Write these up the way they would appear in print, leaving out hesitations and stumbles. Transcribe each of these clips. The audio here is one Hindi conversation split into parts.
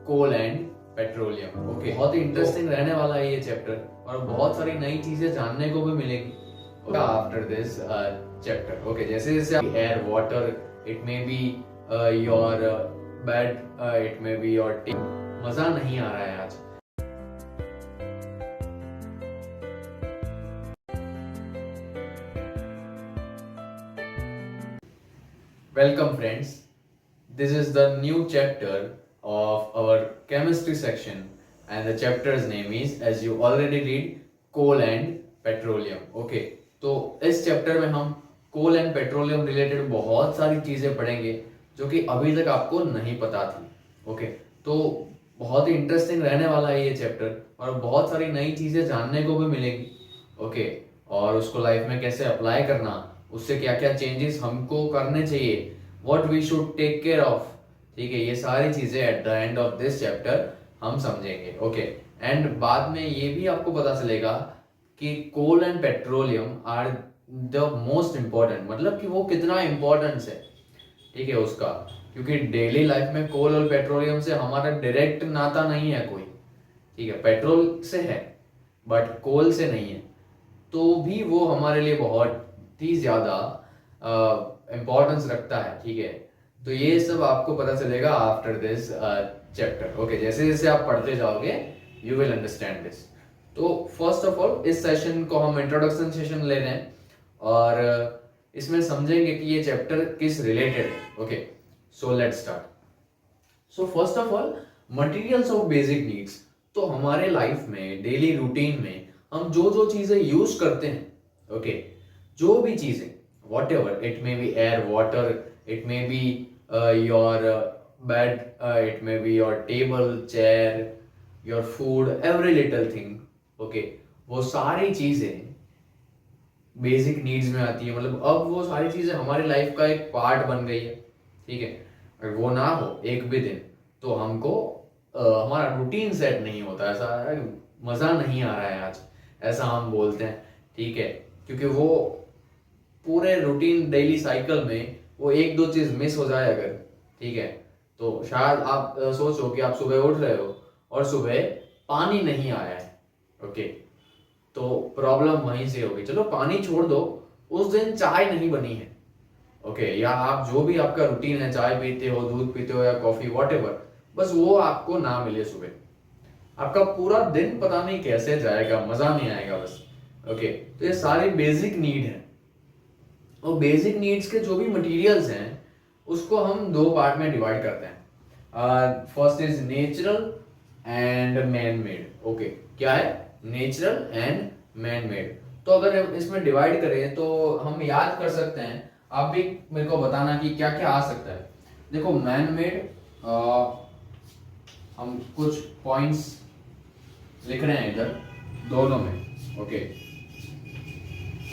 Coal and petroleum. ओके, बहुत ही इंटरेस्टिंग रहने वाला है ये चैप्टर और बहुत सारी नई चीजें जानने को भी मिलेगी आफ्टर दिस चैप्टर। ओके, जैसे जैसे air, water, it may be your bed, it may be your T. मजा नहीं आ रहा है आज। Welcome friends, this is the new chapter of our chemistry section and the chapter's name is, as you already read, coal and petroleum. Okay, तो इस चैप्टर में हम कोल एंड पेट्रोलियम रिलेटेड बहुत सारी चीजें पढ़ेंगे जो कि अभी तक आपको नहीं पता थी। ओके, तो बहुत ही इंटरेस्टिंग रहने वाला है ये चैप्टर और बहुत सारी नई चीजें जानने को भी मिलेगी। ओके, और उसको लाइफ में कैसे अप्लाई करना, उससे क्या क्या चेंजेस हमको करने चाहिए, what we should take care of. ठीक है, ये सारी चीजें at the end of this chapter हम समझेंगे। ओके, एंड बाद में ये भी आपको पता चलेगा कि coal and petroleum are the most important, मतलब कि वो कितना इंपॉर्टेंस है। ठीक है उसका, क्योंकि डेली लाइफ में कोल और पेट्रोलियम से हमारा डायरेक्ट नाता नहीं है कोई। ठीक है, पेट्रोल से है बट कोल से नहीं है, तो भी वो हमारे लिए बहुत ही ज्यादा इंपॉर्टेंस रखता है। ठीक है, तो ये सब आपको पता चलेगा आफ्टर दिस चैप्टर। ओके, जैसे जैसे आप पढ़ते जाओगे यू विल अंडरस्टैंड दिस। तो फर्स्ट ऑफ ऑल इस सेशन को हम इंट्रोडक्शन सेशन ले रहे हैं और इसमें समझेंगे कि ये चैप्टर किस रिलेटेड है। Okay, so let's start. So first of all, materials of basic needs. तो हमारे लाइफ में डेली रूटीन में हम जो जो चीजें यूज करते हैं, ओके, जो भी चीजें, what ever it may be air, water, it may be your bed, it may be your table, chair, your food, every little thing. Okay, वो सारी चीजें बेसिक नीड्स में आती है। मतलब अब वो सारी चीजें हमारी लाइफ का एक पार्ट बन गई है। ठीक है, अगर वो ना हो एक भी दिन तो हमको हमारा रूटीन सेट नहीं होता। ऐसा मजा नहीं आ रहा है आज, ऐसा हम बोलते हैं। ठीक है, क्योंकि वो पूरे रूटीन डेली साइकिल में वो एक दो चीज मिस हो जाए अगर, ठीक है, तो शायद आप सोचो कि आप सुबह उठ रहे हो और सुबह पानी नहीं आया है। ओके, तो प्रॉब्लम वहीं से होगी। चलो पानी छोड़ दो, उस दिन चाय नहीं बनी है। ओके, या आप जो भी आपका रूटीन है, चाय पीते हो, दूध पीते हो या कॉफी, वॉट एवर, बस वो आपको ना मिले सुबह, आपका पूरा दिन पता नहीं कैसे जाएगा, मजा नहीं आएगा बस। ओके, तो ये सारी बेसिक नीड है और बेसिक नीड्स के जो भी मटेरियल्स हैं उसको हम दो पार्ट में डिवाइड करते हैं। First is natural and man made. Okay, क्या है नेचुरल एंड मैन मेड? तो अगर हम इसमें डिवाइड करें तो हम याद कर सकते हैं, आप भी मेरे को बताना कि क्या क्या आ सकता है। देखो मैन मेड, हम कुछ पॉइंट्स लिख रहे हैं इधर दोनों में। ओके,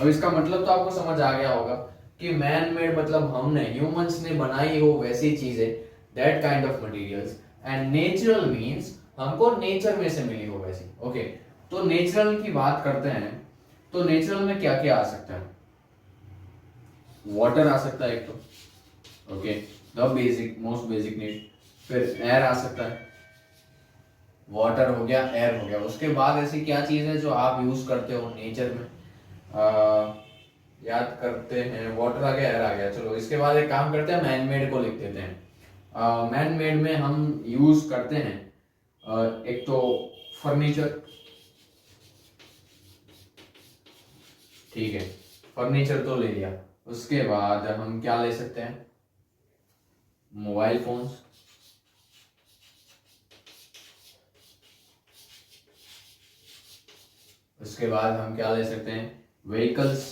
अब इसका मतलब तो आपको समझ आ गया होगा कि मैन मेड मतलब हमने, ह्यूमंस ने बनाई हो वैसी चीजें, that kind of materials. And natural means हमको नेचर में से मिली हो वैसी। ओके, तो नेचुरल की बात करते हैं तो नेचुरल में क्या क्या आ सकता है? वाटर आ सकता है एक तो, okay, the basic most basic need. फिर एयर आ सकता है, वाटर हो गया, एयर हो गया। उसके बाद ऐसी क्या चीज है जो आप यूज करते हो नेचर में? याद करते हैं, वाटर आ गया, एयर आ गया। चलो इसके बाद एक काम करते हैं, मैन मेड को लिख देते हैं। मैन मेड में हम यूज करते हैं एक तो फर्नीचर। ठीक है, फर्नीचर तो ले लिया। उसके बाद हम क्या ले सकते हैं? मोबाइल फोन्स, उसके बाद हम क्या ले सकते हैं? व्हीकल्स।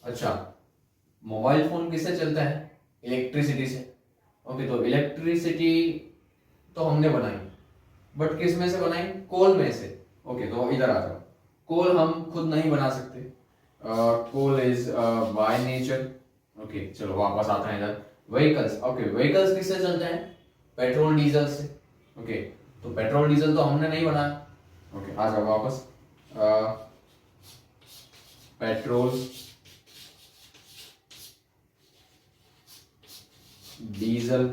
अच्छा, मोबाइल फोन किससे चलता है? इलेक्ट्रिसिटी से। ओके, तो इलेक्ट्रिसिटी तो हमने बनाई, बट किस में से बनाई? कोल में से। ओके, तो इधर आ जाओ। कोल हम खुद नहीं बना सकते, coal is by nature. Okay, चलो वापस आते हैं इधर। व्हीकल्स, ओके, व्हीकल्स किससे चलते हैं? पेट्रोल डीजल से। ओके, तो पेट्रोल डीजल तो हमने नहीं बनाया। ओके, आ जाओ वापस। पेट्रोल, डीजल,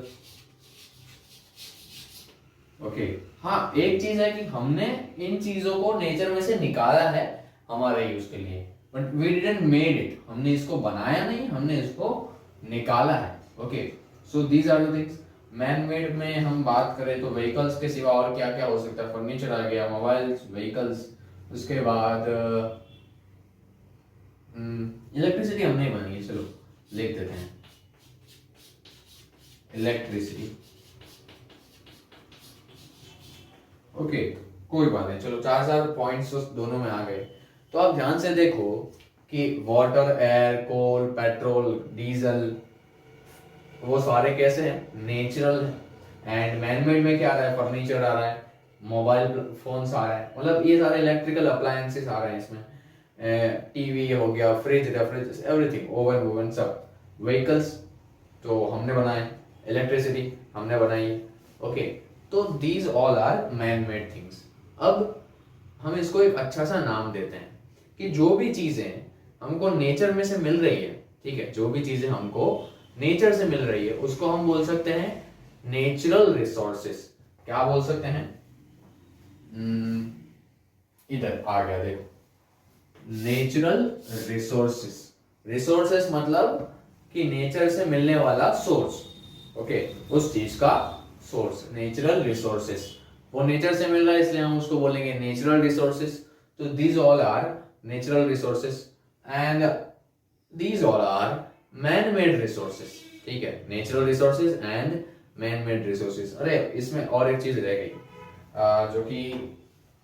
ओके हाँ, एक चीज है कि हमने इन चीजों को नेचर में से निकाला है हमारे यूज के लिए, but we didn't made it, हमने इसको बनाया नहीं, हमने इसको निकाला है। Okay, so these are the things. Man made में हम बात करें तो व्हीकल्स के सिवा और क्या क्या हो सकता है? फर्नीचर आ गया, मोबाइल्स, व्हीकल्स, उसके बाद इलेक्ट्रिसिटी हमने ही बनाई है, चलो लिख देते हैं इलेक्ट्रिसिटी। ओके कोई बात नहीं, चलो 4 पॉइंट्स तो दोनों में आ गए। तो आप ध्यान से देखो कि वाटर, एयर, कोल, पेट्रोल, डीजल, वो सारे कैसे हैं? नेचुरल हैं। एंड मैनमेड में क्या आ रहा है? फर्नीचर आ रहा है, मोबाइल फोन्स आ रहा है, मतलब ये सारे इलेक्ट्रिकल अप्लायंसेस आ रहे हैं इसमें। टीवी हो गया, फ्रिज, रेफ्रिजरेटर, एवरीथिंग, ओवन वोवन सब। व्हीकल्स तो हमने बनाए, इलेक्ट्रिसिटी हमने बनाई। ओके, तो these all are man made things. अब हम इसको एक अच्छा सा नाम देते हैं कि जो भी चीजें हमको नेचर में से मिल रही है, ठीक है, जो भी चीजें हमको नेचर से मिल रही है उसको हम बोल सकते हैं नेचुरल रिसोर्सेस। क्या बोल सकते हैं? इधर आ गया देखो, नेचुरल रिसोर्सेस। रिसोर्सेस मतलब कि नेचर से मिलने वाला सोर्स। ओके, उस चीज का सोर्स, नेचुरल रिसोर्सेस। वो नेचर से मिल रहा है इसलिए हम उसको बोलेंगे नेचुरल रिसोर्सेस। तो these all are natural resources and these all are man made resources. ठीक है, natural resources and man made resources. अरे इसमें और एक चीज रह गई जो कि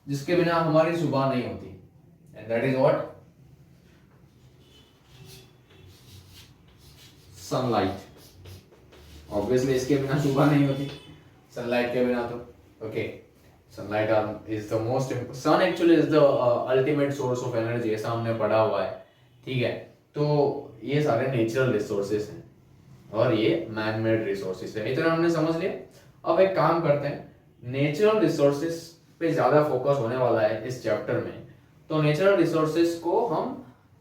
जिसके बिना हमारी सुबह नहीं होती, and that is what? Sunlight. Obviously इसके बिना सुबह नहीं होती, सनलाइट के बिना तो। Okay, sunlight is the most, sun actually is the ultimate source of energy, ऐसा हमने पढ़ा हुआ है। ठीक है, तो ये सारे नेचुरल रिसोर्सेस हैं और ये मैन मेड रिसोर्सेस है। इतना हमने समझ लिया। अब एक काम करते हैं, नेचुरल रिसोर्सेस पे ज्यादा फोकस होने वाला है इस चैप्टर में। तो नेचुरल रिसोर्सेस को हम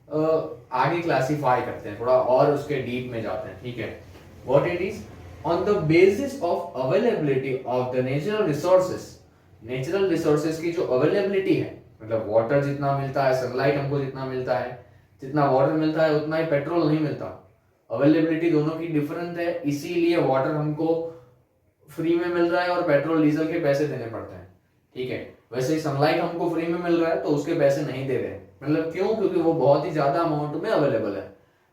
आगे क्लासिफाई करते हैं, थोड़ा और उसके डीप में जाते हैं। ठीक है, what it is? On the basis of availability of the natural resources. Natural resources की जो अवेलेबिलिटी है, मतलब वाटर जितना मिलता है, सनलाइट हमको जितना मिलता है, जितना वाटर मिलता है उतना ही पेट्रोल नहीं मिलता। अवेलेबिलिटी दोनों की डिफरेंट है, इसीलिए वाटर हमको फ्री में मिल रहा है और पेट्रोल डीजल के पैसे देने पड़ते हैं। ठीक है, वैसे ही सनलाइट हमको फ्री में मिल रहा है तो उसके पैसे नहीं दे रहे, मतलब क्यों? क्योंकि वो बहुत ही ज्यादा अमाउंट में अवेलेबल है,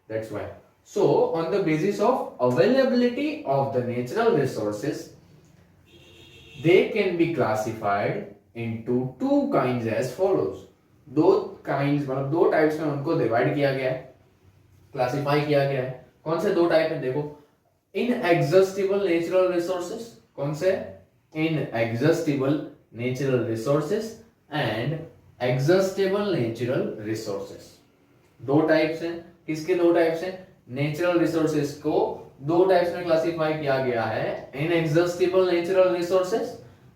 that's why. So on the basis of availability of the natural resources, they can be classified into two kinds as follows। दो kinds मतलब दो टाइप्स में उनको डिवाइड किया गया है, क्लासिफाई किया गया है। कौन से दो टाइप है? देखो, इनएग्जॉस्टिबल नेचुरल रिसोर्सेस। कौन से? Inexhaustible natural resources and exhaustible natural resources. दो टाइप्स हैं। किसके दो टाइप्स हैं? नेचुरल रिसोर्सेस को दो टाइप्स में क्लासिफाई किया गया है, inexhaustible natural resources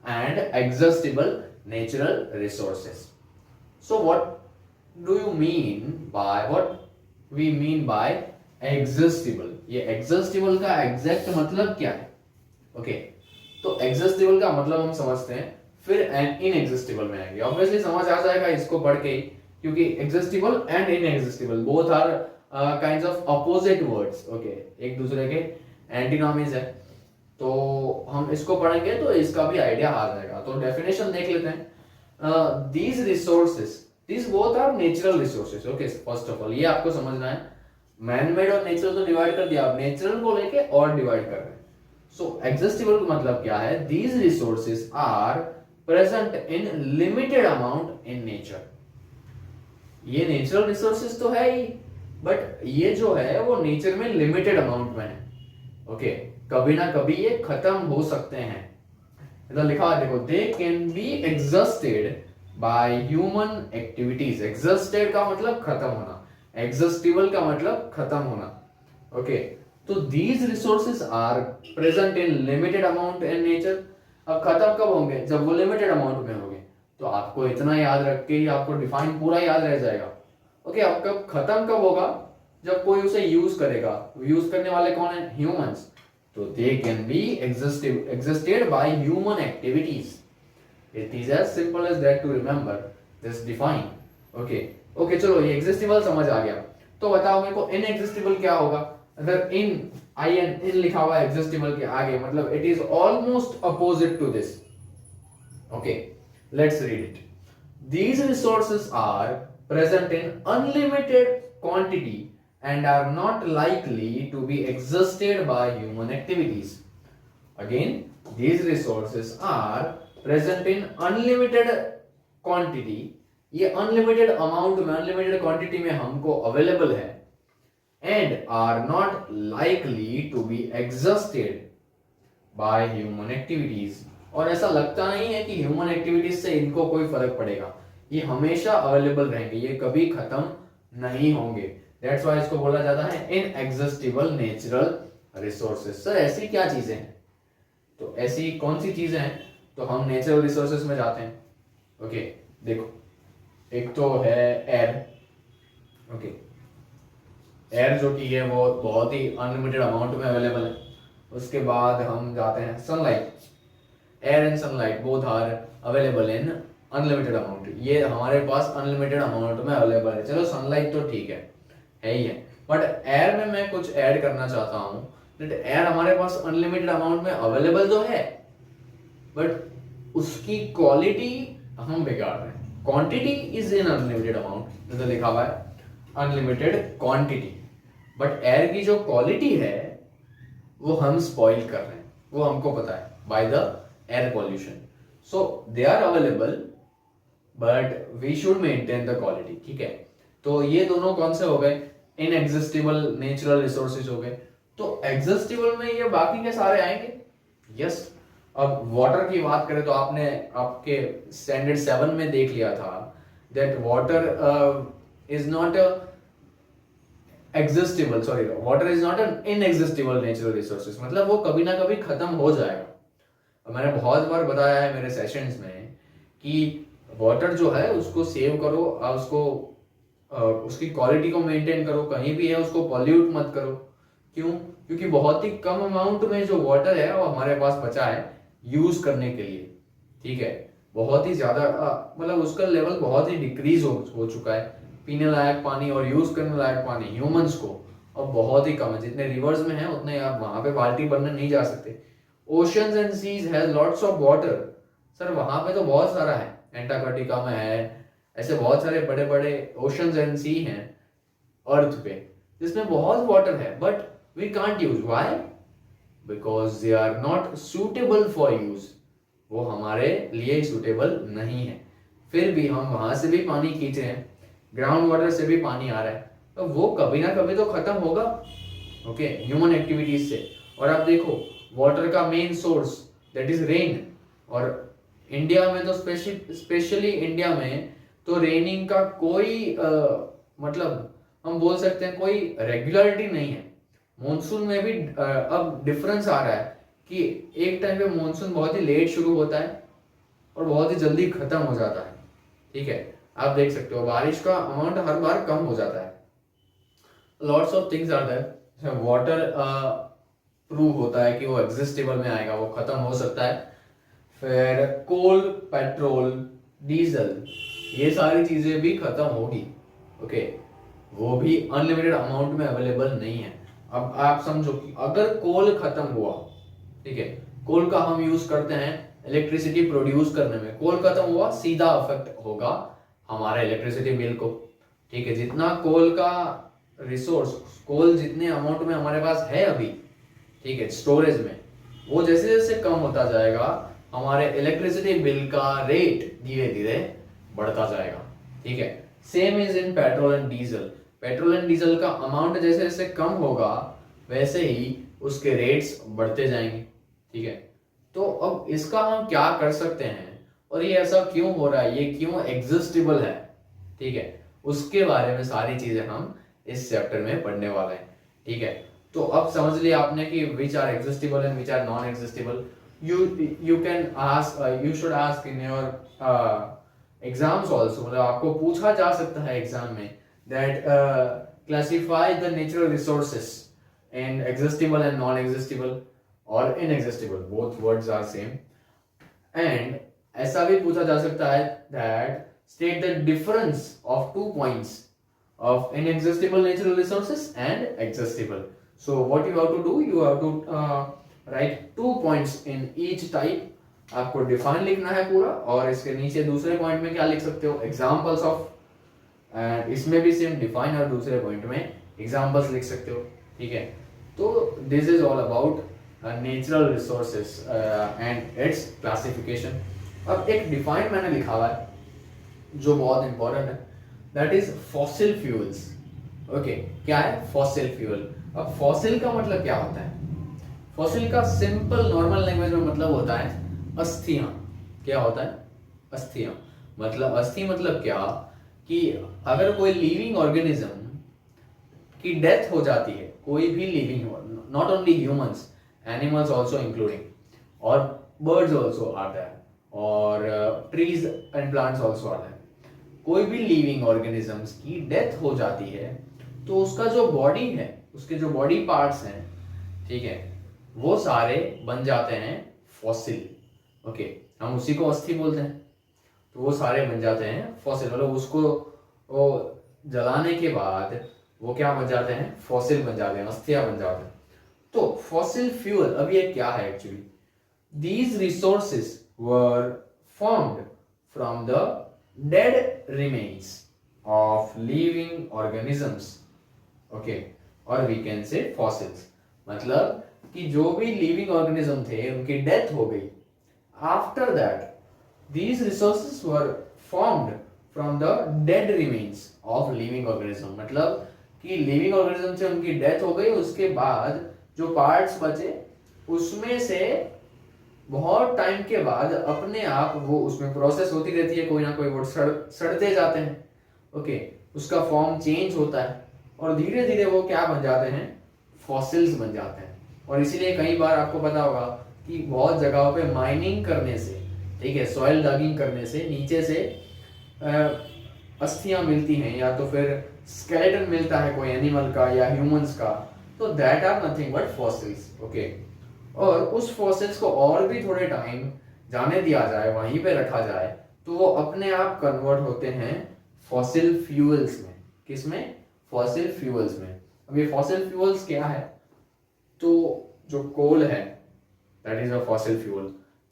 and exhaustible natural resources. So what do you mean by, what we mean by exhaustible? ये एग्जॉस्टिबल का एग्जैक्ट मतलब क्या है? ओके, तो एग्जॉस्टिबल का मतलब हम समझते हैं, फिर इनएग्जॉस्टिबल में आएंगे। ऑब्वियसली समझ आ जाएगा इसको पढ़ के ही, क्योंकि exhaustible and inexhaustible both are kinds of opposite words. Okay, एक दूसरे के एंटीनॉमीज है, तो हम इसको पढ़ेंगे तो इसका भी आइडिया आ जाएगा। तो डेफिनेशन देख लेते हैं। These resources, these both are natural resources. Okay, first of all ये आपको समझना है, मैन मेड और नेचुरल तो डिवाइड कर दिया, आप नेचुरल को लेके और डिवाइड कर रहे हैं। सो एग्जॉस्टिबल का मतलब क्या है? These resources are present in limited amount in nature. ये नेचुरल रिसोर्सेस तो है ही, बट ये जो है वो नेचर में लिमिटेड अमाउंट में है। ओके, कभी ना कभी ये खत्म हो सकते हैं। इधर लिखा है देखो, they can be exhausted by human activities. Exhausted का मतलब खत्म होना, एग्जॉस्टिबल का मतलब खत्म होना। ओके, तो these resources are present in limited amount in nature. अब खत्म कब होंगे? जब वो लिमिटेड अमाउंट में होंगे। तो आपको इतना याद रख के ही आपको डिफाइन पूरा याद रह जाएगा। ओके, अब कब खत्म कब होगा? जब कोई उसे यूज करेगा। यूज करने वाले कौन है? ह्यूमंस। तो they can be existed by human activities. It is as simple as that to remember. Just define. Okay. Okay, चलो ये एग्जिस्टिबल समझ आ गया. तो बताओ मेरे को इनएग्जिस्टिबल क्या होगा. अगर इन लिखा हुआ है एग्जिस्टिबल के आगे, मतलब it is almost opposite to this. Okay, let's read it. These resources are present in unlimited quantity and are not likely to be exhausted by human activities. Again, these resources are present in unlimited quantity. ये अनलिमिटेड अमाउंट में, अनलिमिटेड क्वांटिटी में हमको अवेलेबल है, and are not likely to be exhausted by human activities. और ऐसा लगता नहीं है कि ह्यूमन एक्टिविटीज से इनको कोई फर्क पड़ेगा. ये हमेशा अवेलेबल रहेंगे, ये कभी खत्म नहीं होंगे. दैट्स व्हाई इसको बोला जाता है इनएग्जॉस्टिबल नेचुरल रिसोर्सेज. सर ऐसी क्या चीजें हैं? तो ऐसी कौन सी चीजें हैं? तो हम नेचुरल रिसोर्सेज में जाते हैं. ओके, देखो, एक तो है एयर. ओके, एयर जो कि है वो बहुत ही अनलिमिटेड अमाउंट में अवेलेबल है. उसके बाद हम जाते हैं sunlight. Air and sunlight both are available in unlimited amount. ये हमारे पास अनलिमिटेड अमाउंट में अवेलेबल है. चलो सनलाइट तो ठीक है ही है, बट एयर में मैं कुछ ऐड करना चाहता हूँ. एयर हमारे पास अनलिमिटेड अमाउंट में अवेलेबल तो है, बट उसकी क्वालिटी हम बिगाड़ रहे हैं. Quantity is in unlimited amount, जैसे लिखा हुआ है अनलिमिटेड क्वांटिटी, बट एयर की जो क्वालिटी है वो हम स्पॉइल कर रहे हैं. वो हमको पता है by the air pollution. So they are available but we should maintain the quality. ठीक है, तो ये दोनों कौन से हो गए? इनएग्जिस्टिबल नेचुरल रिसोर्सेज हो गए. तो एग्जिस्टिबल में ये बाकी के सारे आएंगे. यस. अब वाटर की बात करें तो आपने आपके स्टैंडर्ड 7 में देख लिया था that water is not exhaustible, sorry, water is not an inexhaustible natural resources. मतलब वो कभी ना कभी खत्म हो जाएगा. मैंने बहुत बार बताया है मेरे सेशंस में कि वाटर जो है उसको सेव करो, उसको उसकी क्वालिटी को मेंटेन करो. कहीं भी है उसको पॉल्यूट मत करो. क्यों? क्योंकि बहुत ही कम अमाउंट में जो वाटर है वो हमारे पास बचा है यूज करने के लिए. ठीक है, बहुत ही ज्यादा मतलब उसका लेवल बहुत ही डिक्रीज हो चुका है. पीने लायक पानी और यूज करने लायक पानी ह्यूमंस को अब बहुत ही कम है. जितने रिवर्स में है उतने आप वहां पे बाल्टी भरने नहीं जा सकते. Oceans and seas has lots of water. Sir वहां पे तो बहुत सारा है, एंटार्कटिका में है, ऐसे बहुत सारे बड़े बड़े ओशंस एंड सी हैं अर्थ पे जिसमें बहुत वाटर है, but we can't use. Why? Because they are not suitable for use. वो हमारे लिए सुटेबल नहीं है. फिर भी हम वहां से भी पानी खींच रहे हैं, ग्राउंड वाटर से भी पानी आ रहा है, तो वो कभी ना कभी तो खत्म होगा. ओके, ह्यूमन एक्टिविटीज से. और आप देखो वाटर का main source that is rain. और इंडिया में तो स्पेशली इंडिया में तो रेनिंग का कोई मतलब हम बोल सकते हैं कोई रेगुलरिटी नहीं है. मॉनसून में भी अब डिफरेंस आ रहा है कि एक टाइम पे मॉनसून बहुत ही लेट शुरू होता है और बहुत ही जल्दी खत्म हो जाता है. ठीक है, आप देख सकते हो बारिश का अमाउंट हर बार कम हो जाता है. Lots of things are there. Water prove होता है कि वो एग्जिस्टेबल में आएगा, वो खत्म हो सकता है. फिर कोल, पेट्रोल, डीजल, ये सारी चीजें भी खत्म होगी. ओके, वो भी अनलिमिटेड अमाउंट में अवेलेबल नहीं है. अब आप समझो कि अगर कोल खत्म हुआ, ठीक है, कोल का हम यूज करते हैं इलेक्ट्रिसिटी प्रोड्यूस करने में, कोल खत्म हुआ, सीधा अफेक्ट होगा हमारे इलेक्ट्रिसिटी बिल को. ठीक है, जितना कोल का रिसोर्स, कोल जितने अमाउंट में हमारे पास है अभी, ठीक है, स्टोरेज में, वो जैसे जैसे कम होता जाएगा हमारे इलेक्ट्रिसिटी बिल का रेट धीरे धीरे बढ़ता जाएगा. ठीक है, same is in petrol and diesel. Petrol and diesel का अमाउंट जैसे जैसे कम होगा वैसे ही उसके रेट्स बढ़ते जाएंगे. ठीक है, तो अब इसका हम क्या कर सकते हैं और ये ऐसा क्यों हो रहा है, ये क्यों एग्जिस्टेबल है, ठीक है, उसके बारे में सारी चीजें हम इस चैप्टर में पढ़ने वाले हैं. ठीक है, तो अब समझ लिया आपने कि which are exhaustible and which are non exhaustible. you can ask you should ask in your exams also. मतलब आपको पूछा जा सकता है एग्जाम में that classify the natural resources and existable and non existable. और inexhaustible, both words are same. And ऐसा भी पूछा जा सकता है that state the difference of 2 points of inexhaustible natural resources and exhaustible. So what you have to do, you have to write 2 points in each type. आपको डिफाइन लिखना है पूरा, और इसके नीचे दूसरे पॉइंट में क्या लिख सकते हो, एग्जांपल्स ऑफ, एंड इसमें भी सेम डिफाइन और दूसरे पॉइंट में एग्जांपल्स लिख सकते हो, ठीक है। तो this is all about natural resources and it's classification. अब एक डिफाइन मैंने लिखा हुआ है जो बहुत इंपॉर्टेंट है, that is fossil fuels. Okay, क्या है फॉसिल फ्यूल? अब फॉसिल का मतलब क्या होता है? फॉसिल का सिंपल नॉर्मल लैंग्वेज में मतलब होता है अस्थियां। क्या होता है? अस्थियां। मतलब अस्थि मतलब क्या कि अगर कोई लिविंग ऑर्गेनिज्म की डेथ हो जाती है, कोई भी living, not only humans, animals also including, और बर्ड्स आल्सो आर देयर, और trees and plants also are there, कोई भी लिविंग ऑर्गेनिजम्स की डेथ हो जाती है तो उसका जो बॉडी है, उसके जो बॉडी पार्ट्स हैं, ठीक है, वो सारे बन जाते हैं फॉसिल। ओके, हम उसी को अस्थि बोलते हैं, तो वो सारे बन जाते हैं फॉसिल, मतलब उसको वो जलाने के बाद वो क्या बन जाते हैं? फॉसिल बन जाते हैं, अस्थियां बन जाते हैं। तो फॉसिल फ्यूल, अब ये क्या है actually? These resources were formed from the dead remains of living organisms, okay, or we can say fossils। मतलब कि जो भी लिविंग ऑर्गेनिज्म थे उनकी डेथ हो गई, after that these resources were formed from the dead remains of living organism। मतलब कि लिविंग ऑर्गेनिज्म से उनकी डेथ हो गई, उसके बाद जो पार्ट्स बचे उसमें से बहुत टाइम के बाद अपने आप वो उसमें प्रोसेस होती रहती है, कोई ना कोई वो सड़ते जाते हैं। ओके, उसका फॉर्म चेंज होता है और धीरे धीरे वो क्या बन जाते हैं? फॉसिल्स बन जाते हैं। और इसीलिए कई बार आपको पता होगा कि बहुत जगहों पे माइनिंग करने से, ठीक है, सॉइल डगिंग करने से नीचे से अस्थियां मिलती हैं, या तो फिर स्केलेटन मिलता है कोई एनिमल का या ह्यूमंस का, तो that are nothing but fossils. Okay, और उस फॉसिल्स को और भी थोड़े टाइम जाने दिया जाए, वहीं पे रखा जाए, तो वो अपने आप कन्वर्ट होते हैं फॉसिल फ्यूल्स में। किसमें? फॉसिल फ्यूल्स में। अब ये फॉसिल फ्यूल्स क्या है? तो जो कोल है that is a fossil fuel,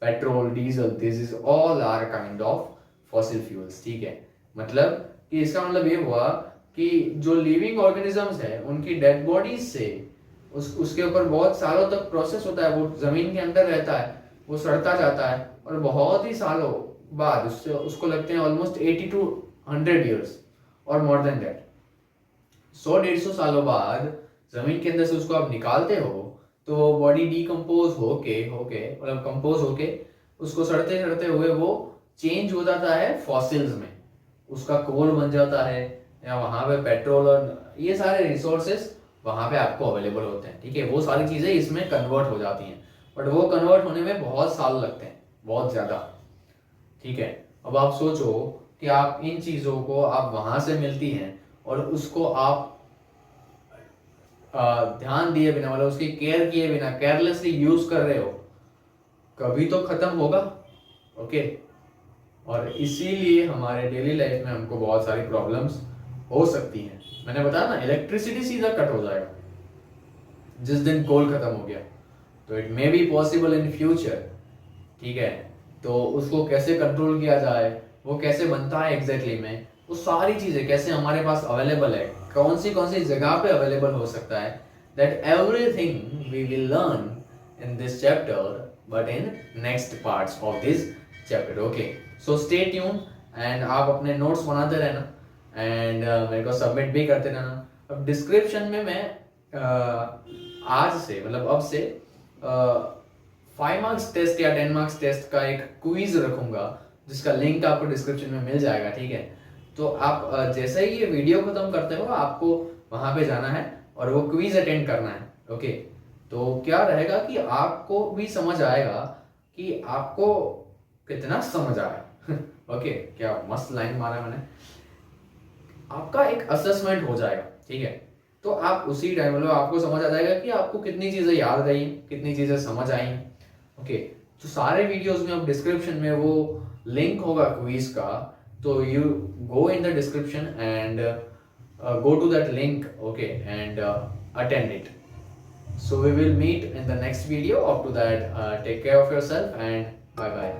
petrol, diesel, this is all are kind of fossil fuels, ठीक है। मतलब कि इसका मतलब ये हुआ कि जो लिविंग ऑर्गेनिजम्स है उनकी डेड बॉडीज से उसके ऊपर बहुत सालों तक प्रोसेस होता है, वो जमीन के अंदर रहता है, वो सड़ता जाता है, और बहुत ही सालों बाद उसको लगते हैं ऑलमोस्ट 80 to 100 years और मोर देन दैट, 100-150 सालों बाद जमीन के अंदर से उसको आप निकालते हो, तो वो बॉडी डीकम्पोज होके मतलब कंपोज होके उसको सड़ते सड़ते हुए वो चेंज हो जाता है फॉसिल्स में, उसका कोल बन जाता है, या वहां पे पेट्रोल और ये सारे रिसोर्सेस वहां पे आपको अवेलेबल होते हैं, ठीक है। वो सारी चीजें इसमें कन्वर्ट हो जाती हैं, बट वो कन्वर्ट होने में बहुत साल लगते हैं, बहुत ज्यादा, ठीक है। अब आप सोचो कि आप इन चीजों को आप वहां से मिलती हैं और उसको आप ध्यान दिए बिना, मतलब उसकी केयर किए बिना केयरलेसली यूज कर रहे हो, कभी तो खत्म होगा। ओके, और इसीलिए हमारे डेली लाइफ में हमको बहुत सारी प्रॉब्लम्स हो सकती हैं। मैंने बताया ना, इलेक्ट्रिसिटी सीधा कट हो जाएगा जिस दिन कोल खत्म हो गया, तो it may be possible in future, ठीक है। तो उसको कैसे कंट्रोल किया जाए, वो कैसे बनता है एग्जैक्टली में, वो सारी चीजें कैसे हमारे पास अवेलेबल है, कौन सी जगह पे अवेलेबल हो सकता है, that everything we will learn in this chapter, but in next parts of this chapter. Okay, so stay tune, and आप अपने नोट्स बनाते रहना, एंड मेरे को सबमिट भी करते रहना। अब डिस्क्रिप्शन में मैं आज से, मतलब अब से 5 मार्क्स टेस्ट या 10 मार्क्स टेस्ट का एक क्विज रखूंगा, जिसका लिंक आपको डिस्क्रिप्शन में मिल जाएगा, ठीक है। तो आप जैसे ही ये वीडियो खत्म करते हो, आपको वहां पे जाना है और वो क्विज अटेंड करना है। ओके, तो क्या रहेगा कि आपको भी समझ आएगा कि आपको कितना समझ आया। ओके, क्या मस्त लाइन मारा मैंने। आपका एक असेसमेंट हो जाएगा, ठीक है। तो आप उसी टाइम मतलब आपको समझ आ जाएगा कि आपको कितनी चीज़ें याद रही, कितनी चीज़ें समझ आई। ओके, तो सारे वीडियोस में अब डिस्क्रिप्शन में वो लिंक होगा क्विज का, तो you go in the description and go to that link, okay, and attend it. So we will meet in the next video. Up to that, take care of yourself and bye bye.